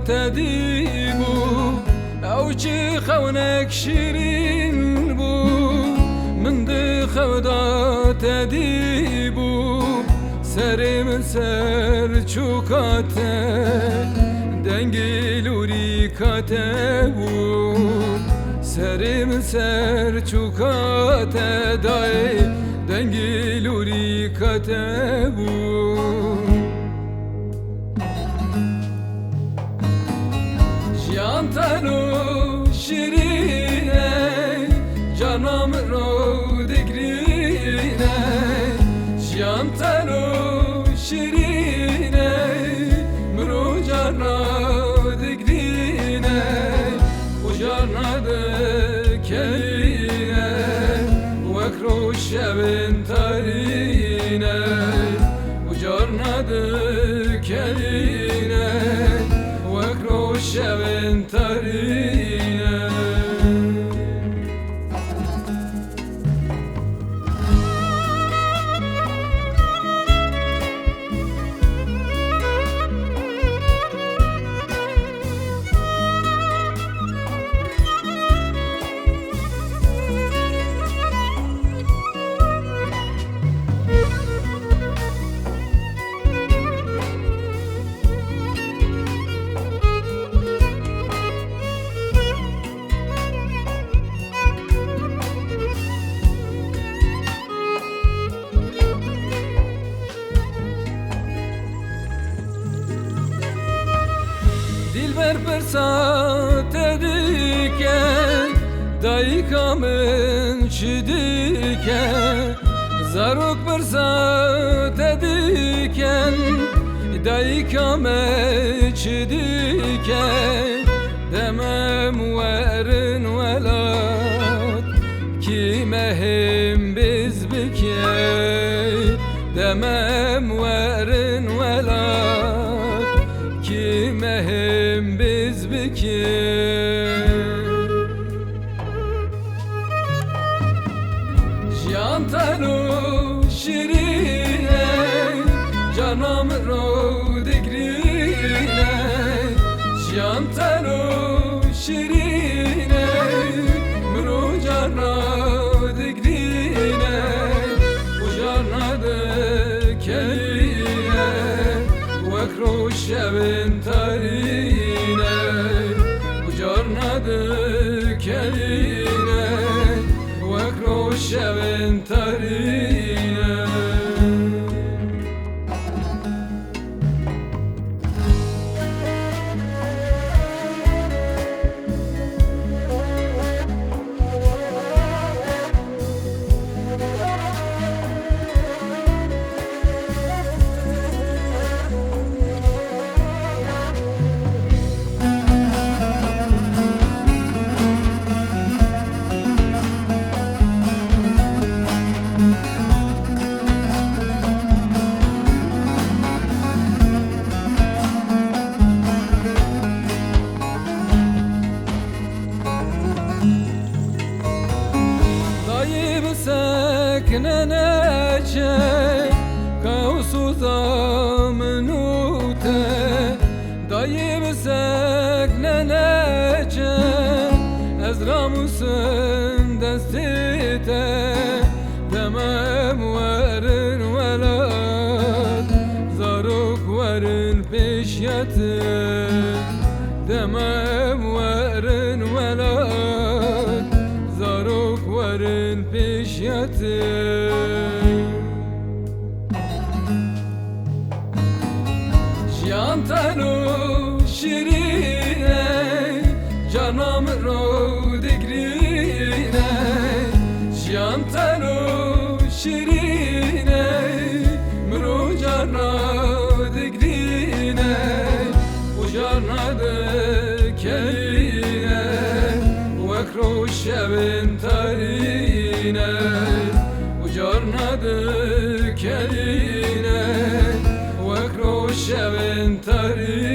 تديبو او چی خونک شیرین بو من دی خودا تدیبو سرم سر چوکاته دنگلوری کاته بو سرم سر چوکاته دای دنگلوری کاته بو جان تنو شیرینه جانم رو دگرینه جان تنو شیرینه مرو جانا دگرینه و جانا دکینه وکرو شبن تارینه و جانا دکینه وکرو شبن تارینه Dilber persat ediken dayıkamın çidiken zarok persat ediken dayıkamın çidiken demem verin velat kimehim biz bike demem verin velat kimehim biz bike Can tanu şirine canım ro digrine Can tanu şirine mro cana digrine bu cana dekine vekro şevin tarine bu cana dekine vekro şevin tarine سكنناچه كوسو زامنوته دايب سكنناچه ازراموسن دستيته تمام ورن ولد زاروك ورن بيشيته تمام ورن ولد زاروك ورن بيشيته Can tanu şirine canım ro digrine Can tanu şirine mro cana digrine u cana dekine vekro şevin tarine u cana dekine وكرو شبن تاري